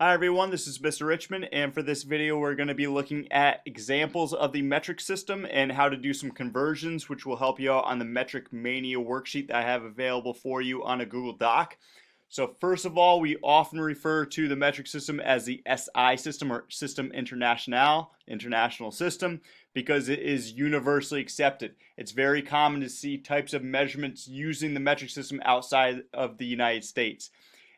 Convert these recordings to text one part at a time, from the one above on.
Hi everyone, this is Mr. Richmond, and for this video we're going to be looking at examples of the metric system and how to do some conversions, which will help you out on the Metric Mania worksheet that I have available for you on a Google Doc. So first of all, we often refer to the metric system as the SI system, or System International, international system, because it is universally accepted. It's very common to see types of measurements using the metric system outside of the United States.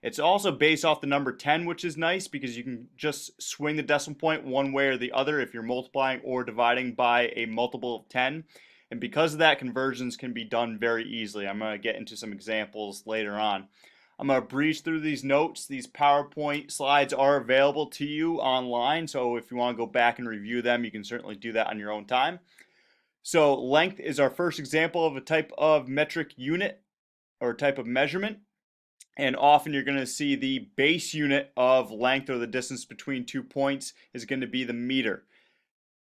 It's also based off the number 10, which is nice because you can just swing the decimal point one way or the other if you're multiplying or dividing by a multiple of 10. And because of that, conversions can be done very easily. I'm going to get into some examples later on. I'm going to breeze through these notes. These PowerPoint slides are available to you online, so if you want to go back and review them, you can certainly do that on your own time. So length is our first example of a type of metric unit or type of measurement. And often you're going to see the base unit of length, or the distance between 2 points, is going to be the meter.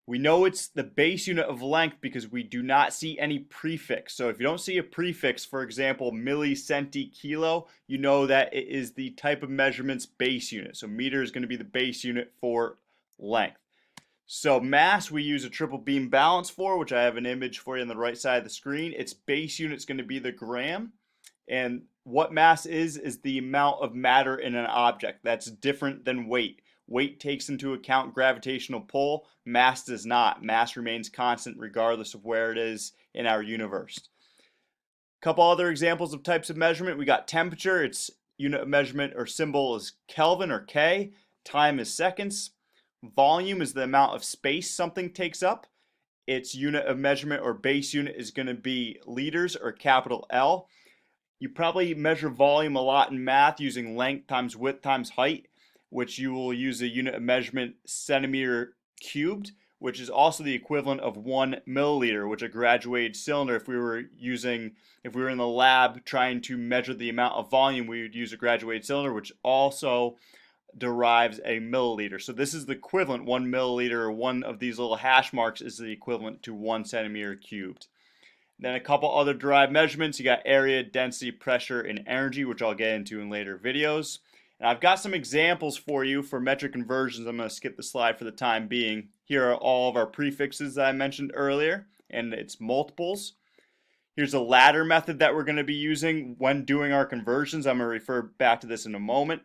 We know it's the base unit of length because we do not see any prefix. So if you don't see a prefix, for example, milli, centi, kilo, you know that it is the type of measurement's base unit. So meter is going to be the base unit for length. So mass we use a triple beam balance for, which I have an image for you on the right side of the screen. Its base unit is going to be the gram. And what mass is the amount of matter in an object. That's different than weight. Weight takes into account gravitational pull. Mass does not. Mass remains constant regardless of where it is in our universe. A couple other examples of types of measurement. We got temperature. Its unit of measurement or symbol is Kelvin or K. Time is seconds. Volume is the amount of space something takes up. Its unit of measurement or base unit is going to be liters or capital L. You probably measure volume a lot in math using length times width times height, which you will use a unit of measurement centimeter cubed, which is also the equivalent of 1 milliliter, which a graduated cylinder, if we were in the lab trying to measure the amount of volume, we would use a graduated cylinder, which also derives a milliliter. So this is the equivalent. 1 milliliter, or one of these little hash marks, is the equivalent to 1 centimeter cubed. Then a couple other derived measurements. You got area, density, pressure, and energy, which I'll get into in later videos. And I've got some examples for you for metric conversions. I'm going to skip the slide for the time being. Here are all of our prefixes that I mentioned earlier, and its multiples. Here's a ladder method that we're going to be using when doing our conversions. I'm going to refer back to this in a moment.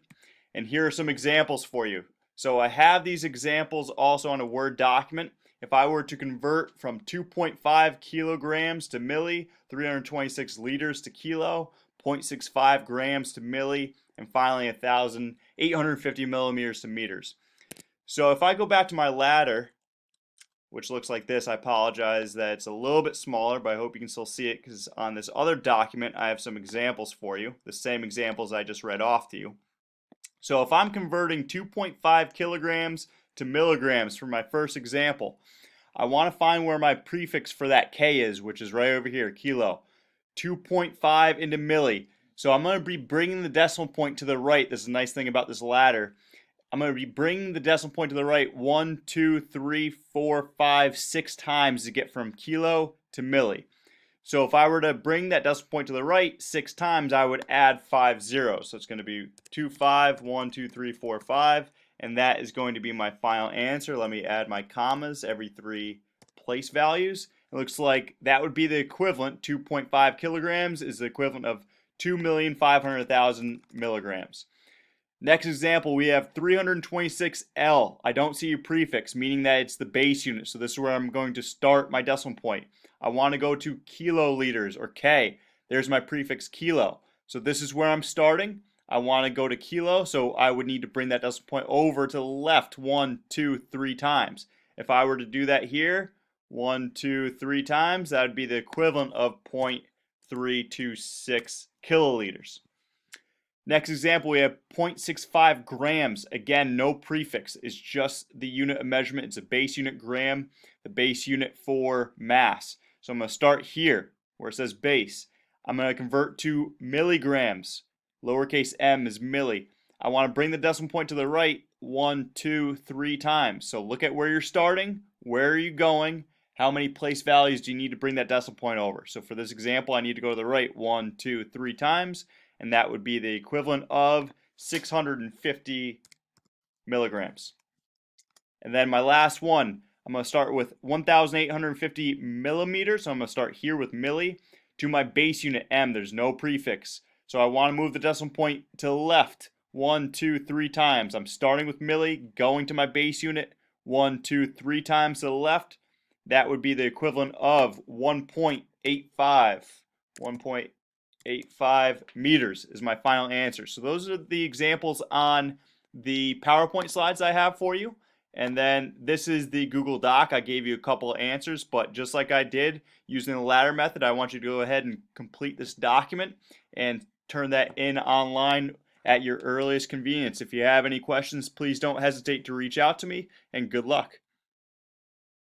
And here are some examples for you. So I have these examples also on a Word document. If I were to convert from 2.5 kilograms to milli, 326 liters to kilo, 0.65 grams to milli, and finally 850 millimeters to meters. So if I go back to my ladder, which looks like this, I apologize that it's a little bit smaller, but I hope you can still see it because on this other document I have some examples for you, the same examples I just read off to you. So if I'm converting 2.5 kilograms to milligrams for my first example, I want to find where my prefix for that K is, which is right over here, kilo. 2.5 into milli. So I'm going to be bringing the decimal point to the right. This is a nice thing about this ladder. I'm going to be bringing the decimal point to the right 1, 2, 3, 4, 5, 6 times to get from kilo to milli. So if I were to bring that decimal point to the right 6 times, I would add 5 zeros. So it's going to be 2, 5, 1, 2, 3, 4, 5. And that is going to be my final answer. Let me add my commas every 3 place values. It looks like that would be the equivalent. 2.5 kilograms is the equivalent of 2,500,000 milligrams. Next example, we have 326L. I don't see a prefix, meaning that it's the base unit. So this is where I'm going to start my decimal point. I want to go to kiloliters, or K. There's my prefix kilo. So this is where I'm starting. I want to go to kilo, so I would need to bring that decimal point over to the left 1, 2, 3 times. If I were to do that here, 1, 2, 3 times, that would be the equivalent of 0.326 kiloliters. Next example, we have 0.65 grams. Again, no prefix. It's just the unit of measurement. It's a base unit gram, the base unit for mass. So I'm going to start here where it says base. I'm going to convert to milligrams. Lowercase m is milli. I want to bring the decimal point to the right 1, 2, 3 times. So look at where you're starting. Where are you going? How many place values do you need to bring that decimal point over? So for this example, I need to go to the right 1, 2, 3 times. And that would be the equivalent of 650 milligrams. And then my last one, I'm going to start with 1,850 millimeters. So I'm going to start here with milli to my base unit M. There's no prefix. So I want to move the decimal point to the left 1, 2, 3 times. I'm starting with milli, going to my base unit 1, 2, 3 times to the left. That would be the equivalent of 1.85. 1.85 meters is my final answer. So those are the examples on the PowerPoint slides I have for you. And then this is the Google Doc. I gave you a couple of answers, but just like I did using the ladder method, I want you to go ahead and complete this document and turn that in online at your earliest convenience. If you have any questions, please don't hesitate to reach out to me, and good luck.